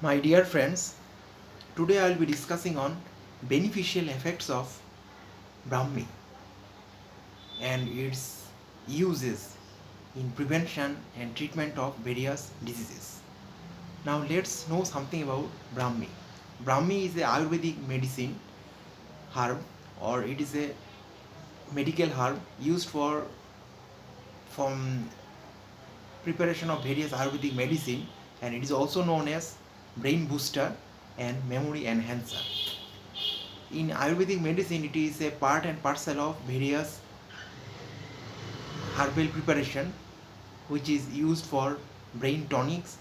My dear friends, today I will be discussing on beneficial effects of Brahmi and its uses in prevention and treatment of various diseases. Now let's know something about Brahmi. Brahmi is a Ayurvedic medicine herb, or it is a medical herb used for from preparation of various Ayurvedic medicine, and it is also known as brain booster and memory enhancer. In Ayurvedic medicine, it is a part and parcel of various herbal preparation which is used for brain tonics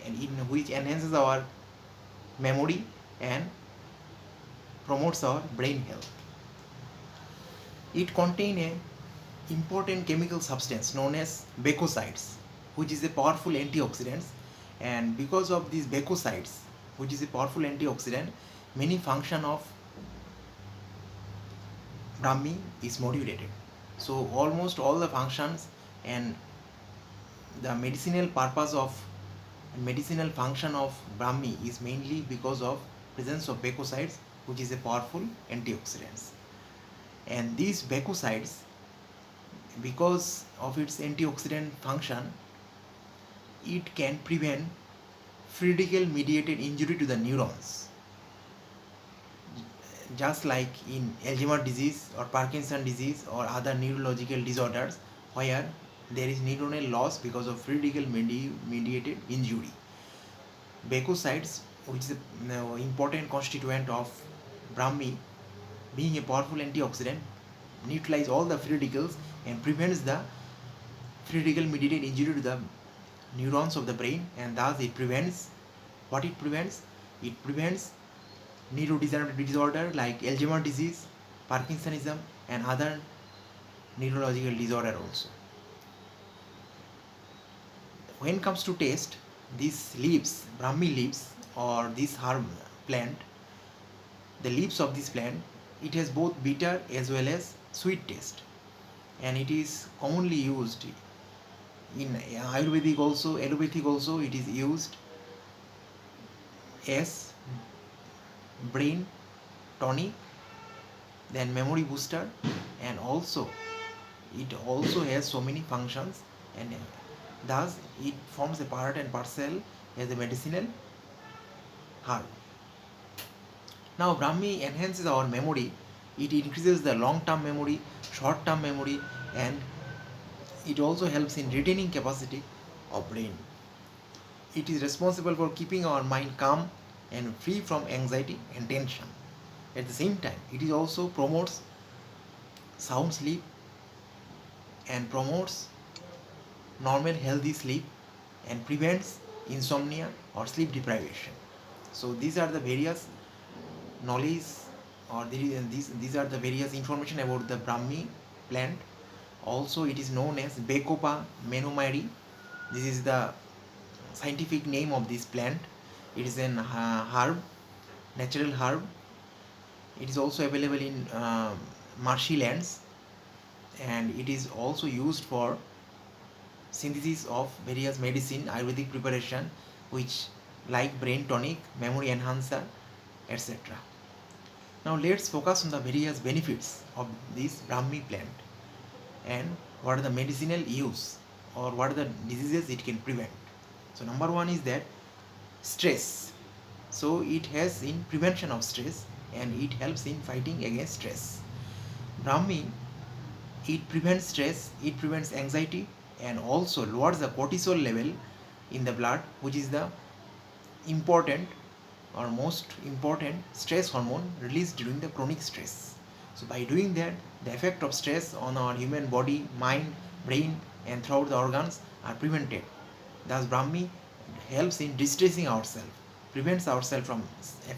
and in which enhances our memory and promotes our brain health. It contains a important chemical substance known as bacosides, which is a powerful antioxidant, and because of these bacosides, which is a powerful antioxidant, many function of Brahmi is modulated. So almost all the functions and the medicinal function of Brahmi is mainly because of presence of bacosides, which is a powerful antioxidants. And these bacosides, because of its antioxidant function, it can prevent free radical mediated injury to the neurons, just like in Alzheimer's disease or Parkinson disease or other neurological disorders where there is neuronal loss because of free radical mediated injury. Bacosides, which is an important constituent of Brahmi, being a powerful antioxidant, neutralize all the free radicals and prevents the free radical mediated injury to the neurons of the brain, and thus it prevents what it prevents. It prevents neurodegenerative disorder like Alzheimer's disease, Parkinsonism, and other neurological disorder also. When it comes to taste, these leaves, Brahmi leaves, or this herb plant, the leaves of this plant, it has both bitter as well as sweet taste, and it is commonly used in Ayurvedic also, allopathic also. It is used as brain tonic, then memory booster, and also it also has so many functions, and thus it forms a part and parcel as a medicinal herb. Now Brahmi enhances our memory. It increases the long-term memory, short-term memory, and it also helps in retaining capacity of brain. It is responsible for keeping our mind calm and free from anxiety and tension. At the same time, it is also promotes sound sleep and promotes normal healthy sleep and prevents insomnia or sleep deprivation. So these are the various knowledge, or these are the various information about the Brahmi plant. Also it is known as Bacopa menumari. This is the scientific name of this plant. It is an herb, natural herb. It is also available in marshy lands, and it is also used for synthesis of various medicine Ayurvedic preparation, which like brain tonic, memory enhancer, etc. Now let's focus on the various benefits of this Brahmi plant and what are the medicinal use or what are the diseases it can prevent. So number one is that stress. So it has in prevention of stress and it helps in fighting against stress. Brahmi, it prevents stress, it prevents anxiety, and also lowers the cortisol level in the blood, which is the important or most important stress hormone released during the chronic stress. So by doing that, the effect of stress on our human body, mind, brain, and throughout the organs are prevented. Thus Brahmi helps in distressing ourselves, prevents ourselves from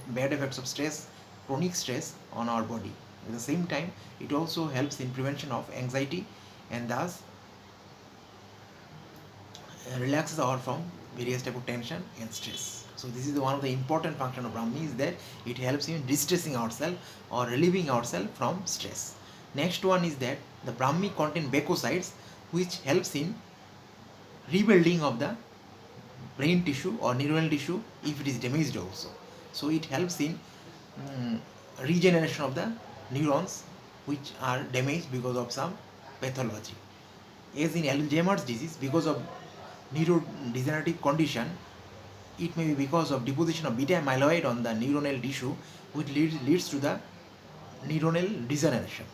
bad effects of stress, chronic stress on our body. At the same time, it also helps in prevention of anxiety and thus relaxes our from various type of tension and stress. So this is one of the important function of Brahmi, is that it helps in distressing ourselves or relieving ourselves from stress. Next one is that the Brahmi contain bacosides, which helps in rebuilding of the brain tissue or neuronal tissue if it is damaged also. So it helps in regeneration of the neurons which are damaged because of some pathology. As in Alzheimer's disease, because of neurodegenerative condition, it may be because of deposition of beta amyloid on the neuronal tissue, which leads to the neuronal degeneration.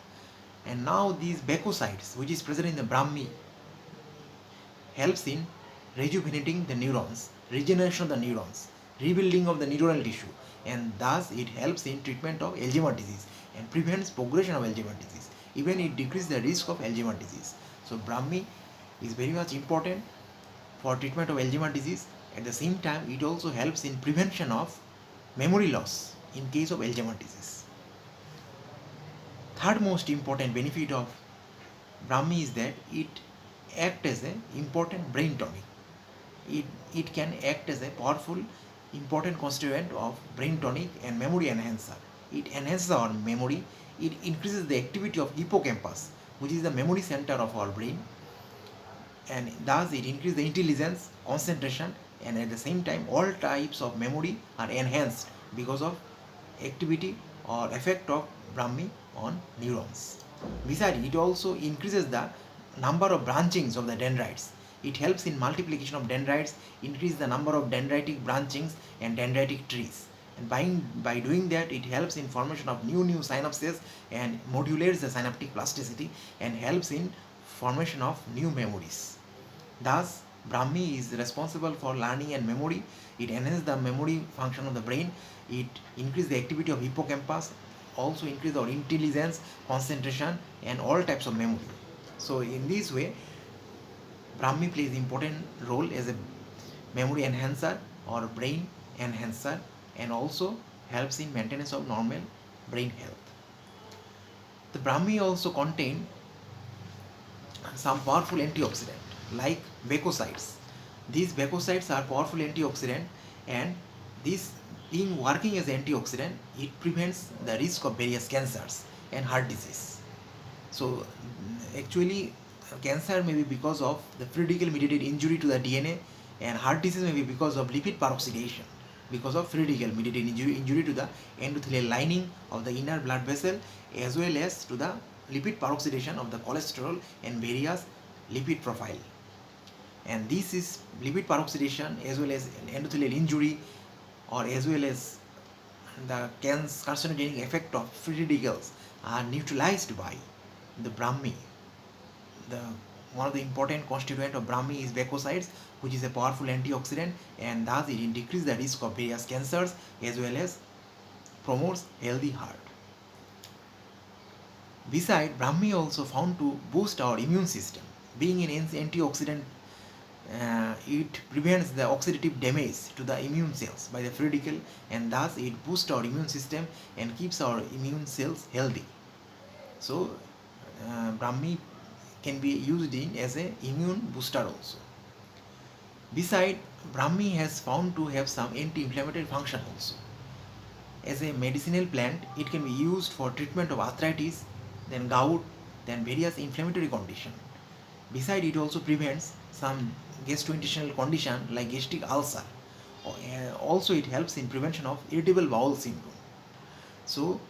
And now these backocytes, which is present in the Brahmi, helps in rejuvenating the neurons, regeneration of the neurons, rebuilding of the neuronal tissue, and thus it helps in treatment of Alzheimer's disease and prevents progression of Alzheimer's disease. Even it decreases the risk of Alzheimer's disease. So Brahmi is very much important for treatment of Alzheimer's disease. At the same time, it also helps in prevention of memory loss in case of Alzheimer's disease. Third most important benefit of Brahmi is that it acts as an important brain tonic. It can act as a powerful, important constituent of brain tonic and memory enhancer. It enhances our memory. It increases the activity of hippocampus, which is the memory center of our brain, and thus it increases the intelligence, concentration, and at the same time all types of memory are enhanced because of activity or effect of Brahmi on neurons. Besides, it also increases the number of branchings of the dendrites. It helps in multiplication of dendrites, increase the number of dendritic branchings and dendritic trees. And by doing that, it helps in formation of new synapses and modulates the synaptic plasticity and helps in formation of new memories. Thus, Brahmi is responsible for learning and memory. It enhances the memory function of the brain. It increases the activity of hippocampus, also increase our intelligence, concentration, and all types of memory. So in this way, Brahmi plays important role as a memory enhancer or brain enhancer, and also helps in maintenance of normal brain health. The Brahmi also contain some powerful antioxidant like backocytes. These backocytes are powerful antioxidant, and this being working as antioxidant, it prevents the risk of various cancers and heart disease. So actually cancer may be because of the free radical mediated injury to the DNA, and heart disease may be because of lipid peroxidation, because of free radical mediated injury to the endothelial lining of the inner blood vessel, as well as to the lipid peroxidation of the cholesterol and various lipid profile. And this is lipid peroxidation as well as endothelial injury, or as well as the carcinogenic effect of free radicals are neutralized by the Brahmi. One of the important constituent of Brahmi is backocytes, which is a powerful antioxidant, and thus it decreases the risk of various cancers as well as promotes healthy heart. Besides, Brahmi also found to boost our immune system. Being an antioxidant, it prevents the oxidative damage to the immune cells by the free radical, and thus it boosts our immune system and keeps our immune cells healthy. So, Brahmi can be used as an immune booster also. Besides, Brahmi has found to have some anti-inflammatory function also. As a medicinal plant, it can be used for treatment of arthritis, then gout, then various inflammatory condition. Besides, it also prevents some gastrointestinal condition like gastric ulcer. Also, it helps in prevention of irritable bowel syndrome. So,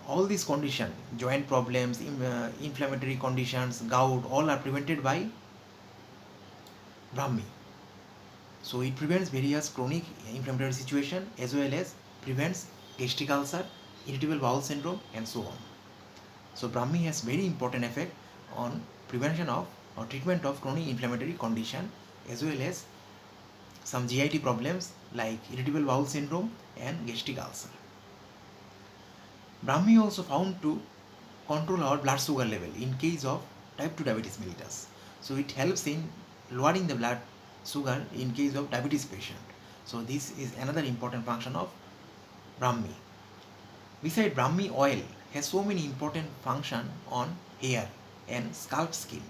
all these conditions, joint problems, inflammatory conditions, gout, all are prevented by Brahmi. So it prevents various chronic inflammatory situation as well as prevents gastric ulcer, irritable bowel syndrome, and so on. So Brahmi has very important effect on prevention of or treatment of chronic inflammatory condition as well as some GIT problems like irritable bowel syndrome and gastric ulcer. Brahmi also found to control our blood sugar level in case of type 2 diabetes mellitus. So it helps in lowering the blood sugar in case of diabetes patient. So this is another important function of Brahmi. Besides, Brahmi oil has so many important function on hair and scalp skin.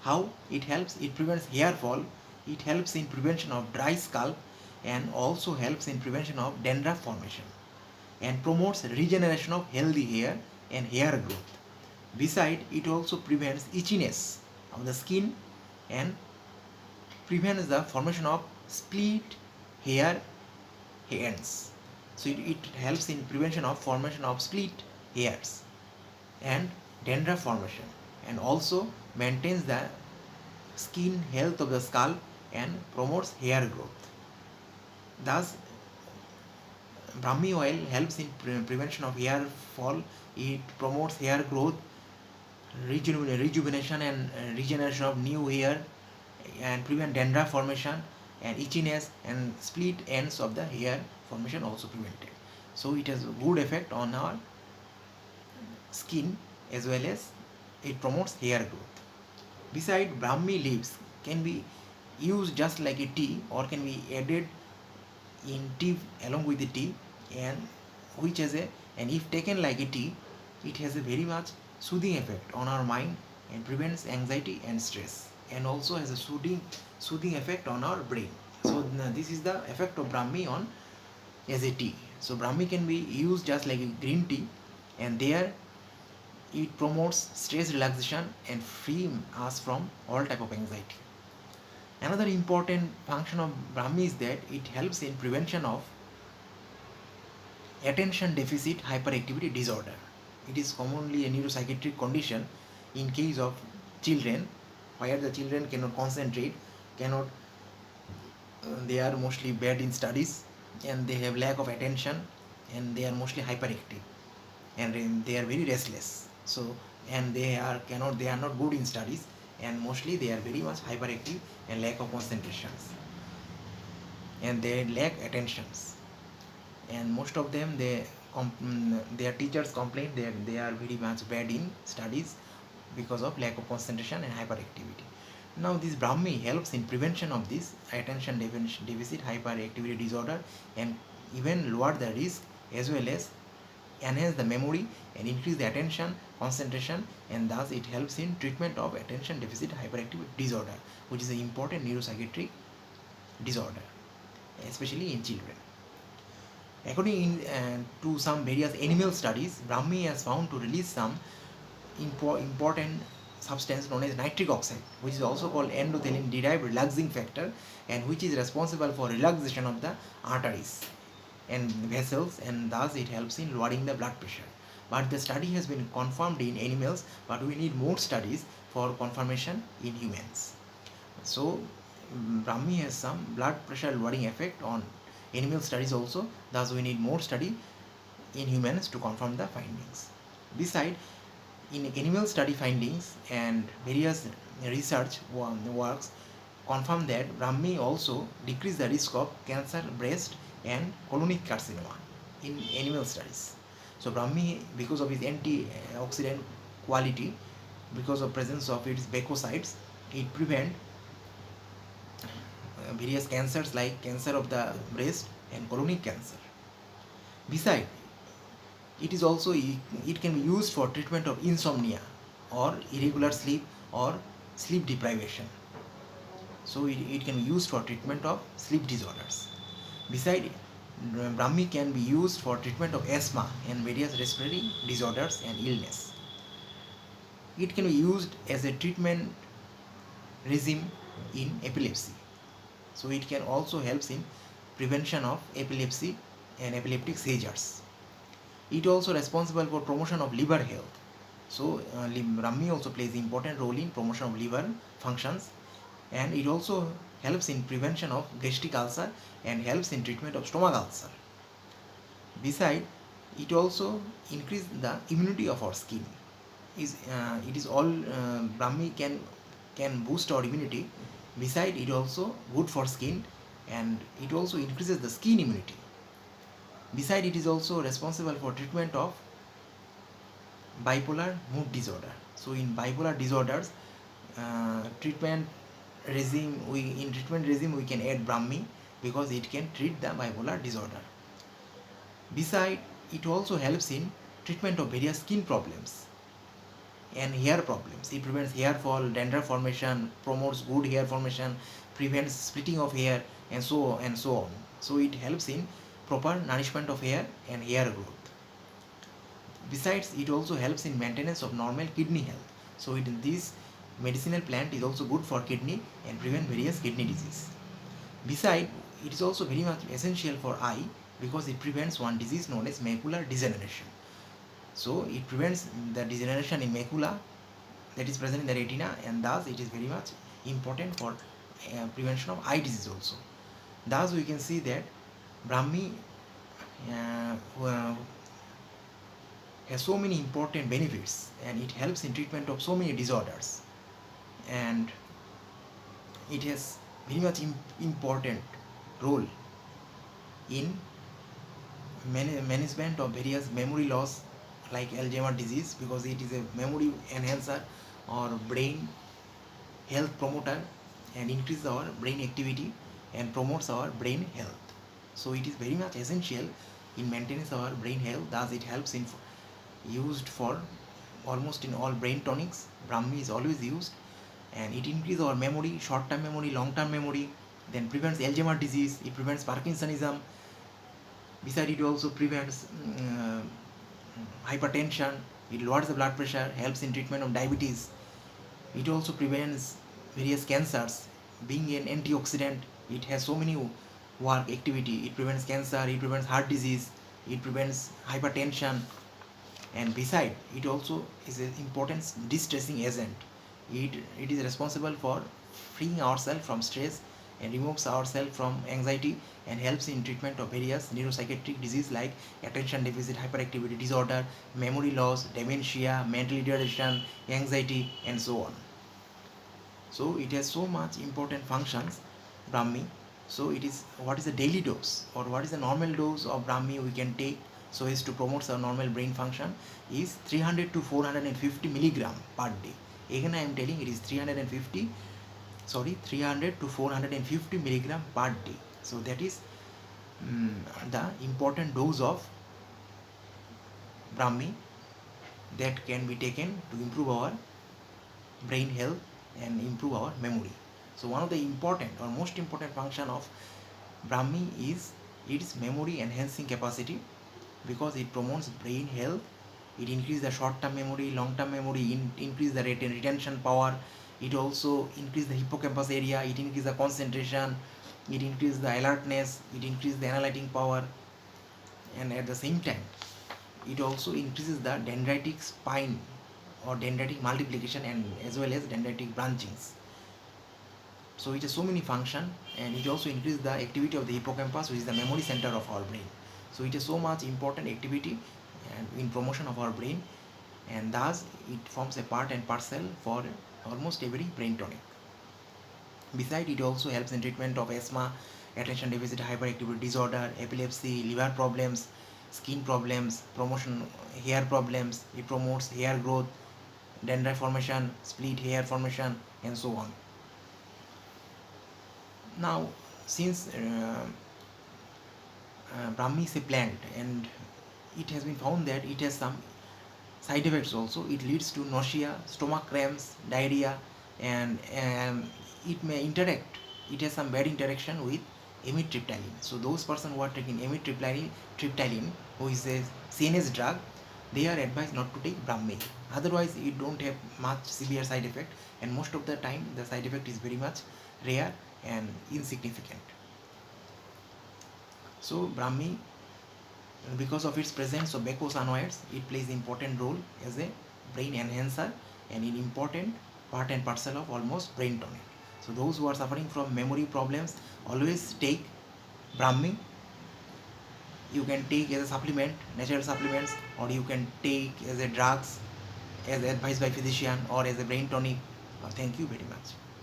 How it helps? It prevents hair fall, it helps in prevention of dry scalp, and also helps in prevention of dandruff formation, and promotes regeneration of healthy hair and hair growth. Besides, it also prevents itchiness of the skin and prevents the formation of split hair ends. So it helps in prevention of formation of split hairs and dandruff formation, and also maintains the skin health of the scalp and promotes hair growth. Thus, Brahmi oil helps in prevention of hair fall. It promotes hair growth, rejuvenation and regeneration of new hair, and prevent dandruff formation and itchiness, and split ends of the hair formation also prevented. So it has a good effect on our skin as well as it promotes hair growth. Beside, Brahmi leaves can be used just like a tea or can be added in tea along with the tea, and which has a, and if taken like a tea, it has a very much soothing effect on our mind and prevents anxiety and stress, and also has a soothing effect on our brain. So this is the effect of Brahmi on as a tea. So Brahmi can be used just like a green tea, and there it promotes stress relaxation and free us from all type of anxiety. Another important function of Brahmi is that it helps in prevention of attention deficit hyperactivity disorder. It is commonly a neuropsychiatric condition in case of children, where the children cannot concentrate, cannot they are mostly bad in studies, and they have lack of attention, and they are mostly hyperactive, and they are very restless. So, and they are not good in studies, and mostly they are very much hyperactive and lack of concentrations, and they lack attentions, and most of them their teachers complain they are very much bad in studies because of lack of concentration and hyperactivity. Now this Brahmi helps in prevention of this attention deficit hyperactivity disorder, and even lower the risk as well as enhance the memory and increase the attention concentration, and thus it helps in treatment of attention deficit hyperactivity disorder, which is an important neuropsychiatric disorder, especially in children. According to some various animal studies, Brahmi has found to release some important substance known as nitric oxide, which is also called endothelin derived relaxing factor, and which is responsible for relaxation of the arteries and vessels, and thus it helps in lowering the blood pressure. But the study has been confirmed in animals, but we need more studies for confirmation in humans. So Brahmi has some blood pressure lowering effect on animal studies also, thus we need more study in humans to confirm the findings. Besides, in animal study findings and various research works confirm that Brahmi also decrease the risk of cancer, breast and colonic carcinoma in animal studies. So Brahmi, because of its antioxidant quality, because of presence of its bacosides, it prevent various cancers like cancer of the breast and colonic cancer. Besides, it is also it can be used for treatment of insomnia or irregular sleep or sleep deprivation. So it can be used for treatment of sleep disorders. Besides, Brahmi can be used for treatment of asthma and various respiratory disorders and illness. It can be used as a treatment regime in epilepsy. So it can also helps in prevention of epilepsy and epileptic seizures. It also responsible for promotion of liver health. So Brahmi also plays an important role in promotion of liver functions, and it also helps in prevention of gastric ulcer and helps in treatment of stomach ulcer. Besides, it also increases the immunity of our skin. It is all Brahmi can boost our immunity. Besides, it also good for skin, and it also increases the skin immunity. Besides, it is also responsible for treatment of bipolar mood disorder. So in bipolar disorders, treatment regime we can add Brahmi because it can treat the bipolar disorder. Besides, it also helps in treatment of various skin problems and hair problems. It prevents hair fall, dandruff formation, promotes good hair formation, prevents splitting of hair, and so on. So it helps in proper nourishment of hair and hair growth. Besides, it also helps in maintenance of normal kidney health. So this medicinal plant is also good for kidney and prevent various kidney disease. Beside, it is also very much essential for eye because it prevents one disease known as macular degeneration. So it prevents the degeneration in macula that is present in the retina, and thus it is very much important for prevention of eye disease also. Thus we can see that Brahmi has so many important benefits, and it helps in treatment of so many disorders, and it has very much important role in management of various memory loss like Alzheimer disease, because it is a memory enhancer or brain health promoter and increases our brain activity and promotes our brain health. So it is very much essential in maintenance our brain health. Thus it helps in used for almost in all brain tonics. Brahmi is always used, and it increases our memory, short-term memory, long-term memory, then prevents Alzheimer disease, it prevents Parkinsonism. Besides, it also prevents hypertension, it lowers the blood pressure, helps in treatment of diabetes. It also prevents various cancers. Being an antioxidant, it has so many work activity. It prevents cancer, it prevents heart disease, it prevents hypertension, and beside, it also is an important distressing agent. It is responsible for freeing ourselves from stress and removes ourselves from anxiety and helps in treatment of various neuropsychiatric disease like attention deficit hyperactivity disorder, memory loss, dementia, mental retardation, anxiety, and so on. So it has so much important functions, Brahmi. So it is, what is the daily dose or what is the normal dose of Brahmi we can take so as to promote our normal brain function is 300 to 450 milligram per day. Again I am telling, it is 300 to 450 milligram per day. So that is the important dose of Brahmi that can be taken to improve our brain health and improve our memory. So one of the important or most important function of Brahmi is its memory enhancing capacity, because it promotes brain health. It increases the short-term memory, long-term memory, increase the retention power. It also increases the hippocampus area, it increases the concentration, it increases the alertness, it increases the analyzing power, and at the same time it also increases the dendritic spine or dendritic multiplication and as well as dendritic branchings. So it has so many functions, and it also increases the activity of the hippocampus, which is the memory center of our brain. So it has so much important activity and in promotion of our brain, and thus it forms a part and parcel for almost every brain tonic. Besides, it also helps in treatment of asthma, attention deficit hyperactivity disorder, epilepsy, liver problems, skin problems, promotion hair problems. It promotes hair growth, dendrite formation, split hair formation, and so on. Now, since Brahmi is a plant and it has been found that it has some side effects also. It leads to nausea, stomach cramps, diarrhea, and it may interact. It has some bad interaction with amitriptyline. So those persons who are taking amitriptyline, who is a CNS drug, they are advised not to take Brahmi. Otherwise, it don't have much severe side effect, and most of the time the side effect is very much rare and insignificant. So Brahmi, because of its presence of baicosanoids, it plays an important role as a brain enhancer and an important part and parcel of almost brain tonic. So those who are suffering from memory problems, always take Brahmi. You can take as a supplement, natural supplements, or you can take as a drugs as advised by physician or as a brain tonic. Thank you very much.